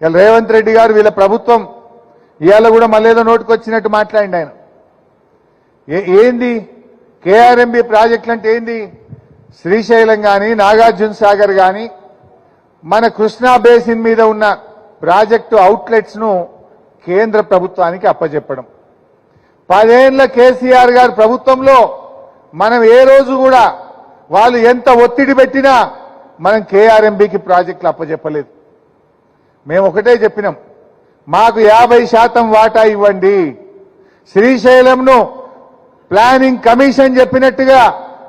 ఇలా రేవంత్ రెడ్డి గారు వీళ్ళ ప్రభుత్వం ఇవాళ కూడా మళ్ళేదో నోటుకొచ్చినట్టు మాట్లాడిండు ఆయన. ఏంది కేఆర్ఎంబి ప్రాజెక్టులు అంటే ఏంది? శ్రీశైలం కానీ నాగార్జున సాగర్ కానీ మన కృష్ణా బేసిన్ మీద ఉన్న ప్రాజెక్టు అవుట్లెట్స్ ను కేంద్ర ప్రభుత్వానికి అప్పచెప్పడం. 10 ఏళ్ల కేసీఆర్ గారి ప్రభుత్వంలో మనం ఏ రోజు కూడా వాళ్ళు ఎంత ఒత్తిడి పెట్టినా మనం కేఆర్ఎంబికి ప్రాజెక్టులు అప్పచెప్పలేదు. మేము ఒకటే చెప్పినాం, మాకు 50% వాటా ఇవ్వండి. శ్రీశైలంను ప్లానింగ్ కమిషన్ చెప్పినట్టుగా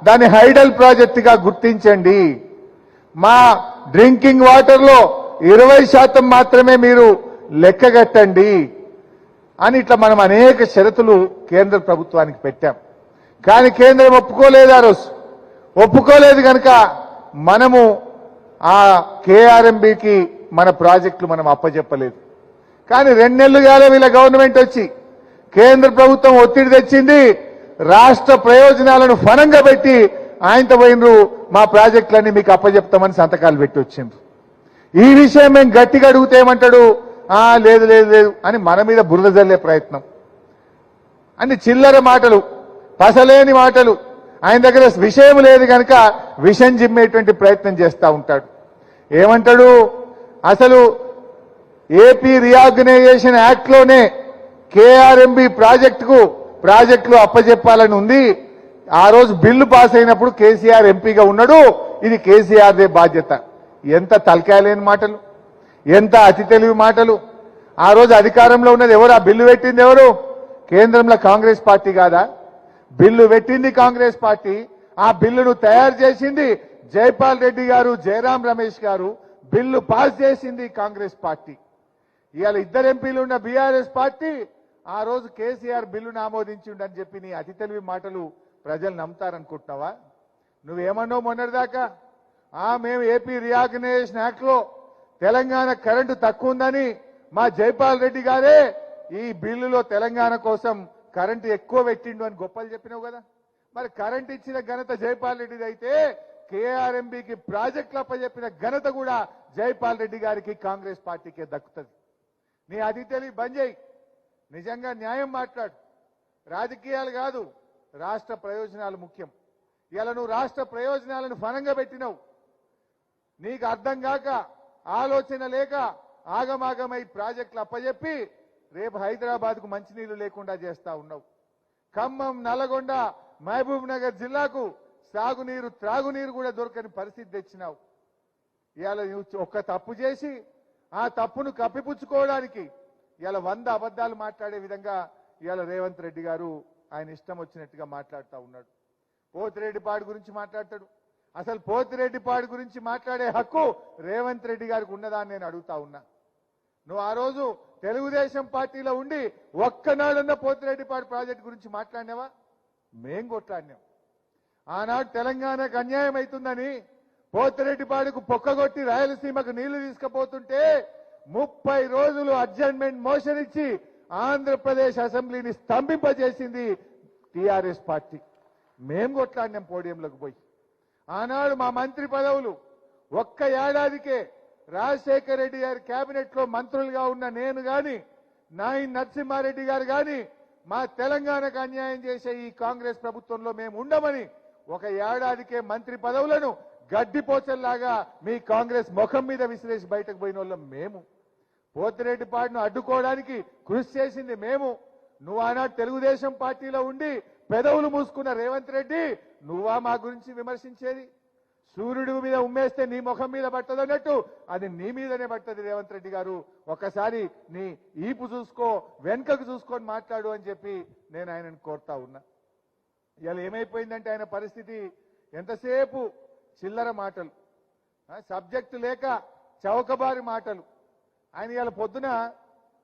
దాన్ని హైడల్ ప్రాజెక్టుగా గుర్తించండి. మా డ్రింకింగ్ వాటర్ లో 20% మాత్రమే మీరు లెక్కగట్టండి అని ఇట్లా మనం అనేక షరతులు కేంద్ర ప్రభుత్వానికి పెట్టాం. కానీ కేంద్రం ఒప్పుకోలేదు. ఆ రోజు ఒప్పుకోలేదు కనుక మనము ఆ కేఆర్ఎంబికి మన ప్రాజెక్టులు మనం అప్పచెప్పలేదు. కానీ 2 నెలలు కాలే వీళ్ళ గవర్నమెంట్ వచ్చి, కేంద్ర ప్రభుత్వం ఒత్తిడి తెచ్చింది, రాష్ట్ర ప్రయోజనాలను ఫనంగా పెట్టి ఆయనతో పోయినరు మా ప్రాజెక్టులన్నీ మీకు అప్పచెప్తామని సంతకాలు పెట్టి వచ్చిండ్రు. ఈ విషయం మేము గట్టిగా అడిగితే ఏమంటాడు, లేదు లేదు లేదు అని మన మీద బురద జల్లే ప్రయత్నం. అన్ని చిల్లర మాటలు, పసలేని మాటలు. ఆయన దగ్గర విషయం లేదు కనుక విషం జిమ్మేటువంటి ప్రయత్నం చేస్తూ ఉంటాడు. ఏమంటాడు, అసలు ఏపీ రీఆర్గనైజేషన్ యాక్ట్ లోనే కేఆర్ఎంబి ప్రాజెక్టులు అప్పచెప్పాలని ఉంది. ఆ రోజు బిల్లు పాస్ అయినప్పుడు కేసీఆర్ ఎంపీగా ఉన్నాడు, ఇది కేసీఆర్దే బాధ్యత. ఎంత తలకాయలేని మాటలు, ఎంత అతి తెలివి మాటలు. ఆ రోజు అధికారంలో ఉన్నది ఎవరు? ఆ బిల్లు పెట్టింది ఎవరు? కేంద్రంలో కాంగ్రెస్ పార్టీ కాదా? బిల్లు పెట్టింది కాంగ్రెస్ పార్టీ. ఆ బిల్లును తయారు చేసింది జైపాల్ రెడ్డి గారు, జయరాం రమేష్ గారు. బిల్లు పాస్ చేసింది కాంగ్రెస్ పార్టీ. ఇవాళ 2 ఎంపీలు ఉన్న బీఆర్ఎస్ పార్టీ ఆ రోజు కేసీఆర్ బిల్లును ఆమోదించిండని చెప్పి నీ అతి తెలివి మాటలు ప్రజలు నమ్ముతారనుకుంటున్నావా? నువ్వేమన్నావు మొన్నటిదాకా? మేము ఏపీ రీఆర్గనైజేషన్ యాక్ట్ లో తెలంగాణ కరెంటు తక్కువ ఉందని మా జైపాల్ రెడ్డి గారే ఈ బిల్లులో తెలంగాణ కోసం కరెంటు ఎక్కువ పెట్టిండు అని గొప్పలు చెప్పినావు కదా. మరి కరెంటు ఇచ్చిన ఘనత జైపాల్ రెడ్డిది అయితే కేఆర్ఎంబికి ప్రాజెక్టులు అప్పచెప్పిన ఘనత కూడా జైపాల్ రెడ్డి గారికి, కాంగ్రెస్ పార్టీకే దక్కుతుంది. నీ అతి తెలివి బంద్ చేయి, నిజంగా న్యాయం మాట్లాడు. రాజకీయాలు కాదు, రాష్ట్ర ప్రయోజనాలు ముఖ్యం. ఇలా నువ్వు రాష్ట్ర ప్రయోజనాలను ఫనంగా పెట్టినావు. నీకు అర్థం కాక, ఆలోచన లేక ఆగమాగమై ప్రాజెక్టులు అప్పచెప్పి రేపు హైదరాబాద్ కు మంచినీళ్లు లేకుండా చేస్తా ఉన్నావు. ఖమ్మం, నల్గొండ, మహబూబ్ నగర్ జిల్లాకు సాగునీరు, త్రాగునీరు కూడా దొరకని పరిస్థితి తెచ్చినావు. ఇవాళ ఒక్క తప్పు చేసి ఆ తప్పును కప్పిపుచ్చుకోవడానికి ఇవాళ 100 అబద్ధాలు మాట్లాడే విధంగా ఇవాళ రేవంత్ రెడ్డి గారు ఆయన ఇష్టం వచ్చినట్టుగా మాట్లాడుతూ ఉన్నాడు. పోతిరెడ్డిపాడు గురించి మాట్లాడతాడు. అసలు పోతిరెడ్డిపాడు గురించి మాట్లాడే హక్కు రేవంత్ రెడ్డి గారికి ఉన్నదా అని నేను అడుగుతా ఉన్నా. నువ్వు ఆ రోజు తెలుగుదేశం పార్టీలో ఉండి ఒక్కనాడున్న పోతిరెడ్డిపాడు ప్రాజెక్టు గురించి మాట్లాడినావా? మేం కొట్లాడినాం. ఆనాడు తెలంగాణకు అన్యాయం అవుతుందని పోతిరెడ్డిపాడుకు పొక్కగొట్టి రాయలసీమకు నీళ్లు తీసుకుపోతుంటే 30 రోజులు అడ్జర్న్మెంట్ మోషన్ ఇచ్చి ఆంధ్రప్రదేశ్ అసెంబ్లీని స్తంభింపజేసింది టీఆర్ఎస్ పార్టీ. మేం కొట్లాడినాం పోడియంలోకి పోయి. ఆనాడు మా మంత్రి పదవులు ఒక్క ఏడాదికే రాజశేఖర రెడ్డి గారి కేబినెట్ లో మంత్రులుగా ఉన్న నేను గాని, నాయన్ నరసింహారెడ్డి గారు గాని మా తెలంగాణకు అన్యాయం చేసే ఈ కాంగ్రెస్ ప్రభుత్వంలో మేము ఉండమని ఒక ఏడాదికే మంత్రి పదవులను గడ్డిపోచల్లాగా మీ కాంగ్రెస్ ముఖం మీద విసిరేసి బయటకు పోయిన వాళ్ళం మేము. పోతిరెడ్డిపాడును అడ్డుకోవడానికి కృషి చేసింది మేము. నువ్వు ఆనాడు తెలుగుదేశం పార్టీలో ఉండి పెదవులు మూసుకున్న రేవంత్ రెడ్డి, నువ్వా మా గురించి విమర్శించేది? సూర్యుడి మీద ఉమ్మేస్తే నీ ముఖం మీద పట్టదన్నట్టు అది నీ మీదనే పట్టది. రేవంత్ రెడ్డి గారు, ఒకసారి నీ ఈపు చూసుకో, వెనుకకు చూసుకొని మాట్లాడు అని చెప్పి నేను ఆయనను కోరుతా ఉన్నా. ఇవాళ ఏమైపోయిందంటే ఆయన పరిస్థితి, ఎంతసేపు చిల్లర మాటలు, సబ్జెక్టు లేక చౌకబారి మాటలు. ఆయన ఇవాళ పొద్దున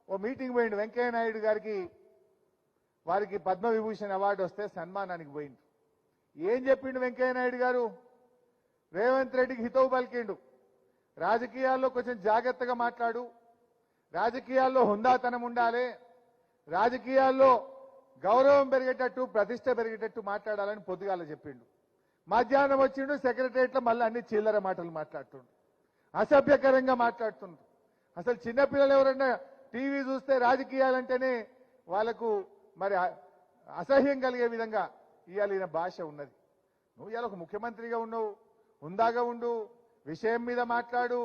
ఓ మీటింగ్ పోయిండు. వెంకయ్య నాయుడు గారికి వారికి పద్మవిభూషణ్ అవార్డు వస్తే సన్మానానికి పోయిండు. ఏం చెప్పిండు వెంకయ్య నాయుడు గారు? రేవంత్ రెడ్డికి హితవు పలికిండు. రాజకీయాల్లో కొంచెం జాగ్రత్తగా మాట్లాడు, రాజకీయాల్లో హుందాతనం ఉండాలి, రాజకీయాల్లో గౌరవం పెరిగేటట్టు, ప్రతిష్ట పెరిగేటట్టు మాట్లాడాలని పొద్దుగాల చెప్పిండు. మధ్యాహ్నం వచ్చిండు సెక్రటరియట్లో మళ్ళీ అన్ని చిల్లర మాటలు మాట్లాడుతుండు, అసభ్యకరంగా మాట్లాడుతుండ్రు. అసలు చిన్నపిల్లలు ఎవరన్నా టీవీ చూస్తే రాజకీయాలంటేనే వాళ్ళకు మరి అసహ్యం కలిగే విధంగా ఇవాళ ఈయన భాష ఉన్నది. నువ్వు ఇవాళ ఒక ముఖ్యమంత్రిగా ఉన్నావు, హుందాగా ఉండు, విషయం మీద మాట్లాడు,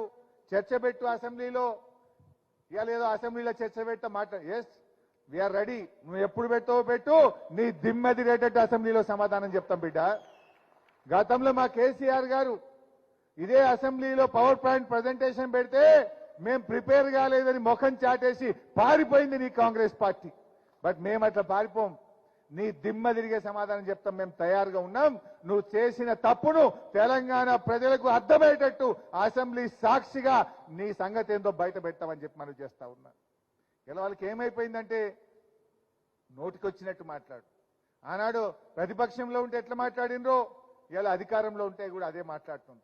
చర్చ పెట్టు అసెంబ్లీలో. ఇవాళ ఏదో అసెంబ్లీలో చర్చ పెట్ట మాట్లాడు. Yes we are ready. నువ్వు ఎప్పుడు పెట్టావో పెట్టు, నీ దిమ్మెదిరేటట్టు అసెంబ్లీలో సమాధానం చెప్తాం బిడ్డ. గతంలో మా కేసీఆర్ గారు ఇదే అసెంబ్లీలో పవర్ పాయింట్ ప్రజెంటేషన్ పెడితే మేం ప్రిపేర్ కాలేదని ముఖం చాటేసి పారిపోయింది నీ కాంగ్రెస్ పార్టీ. బట్ మేము అట్లా పారిపోం. నీ దిమ్మ తిరిగే సమాధానం చెప్తాం. మేము తయారుగా ఉన్నాం. నువ్వు చేసిన తప్పును తెలంగాణ ప్రజలకు అర్థమయ్యేటట్టు అసెంబ్లీ సాక్షిగా నీ సంగతి ఏందో బయట పెట్టామని చెప్పి మనం చేస్తా ఉన్నా. ఇలా వాళ్ళకి ఏమైపోయిందంటే నోటికొచ్చినట్టు మాట్లాడు. ఆనాడు ప్రతిపక్షంలో ఉంటే ఎట్లా మాట్లాడినరో ఇలా అధికారంలో ఉంటే కూడా అదే మాట్లాడుతుంది.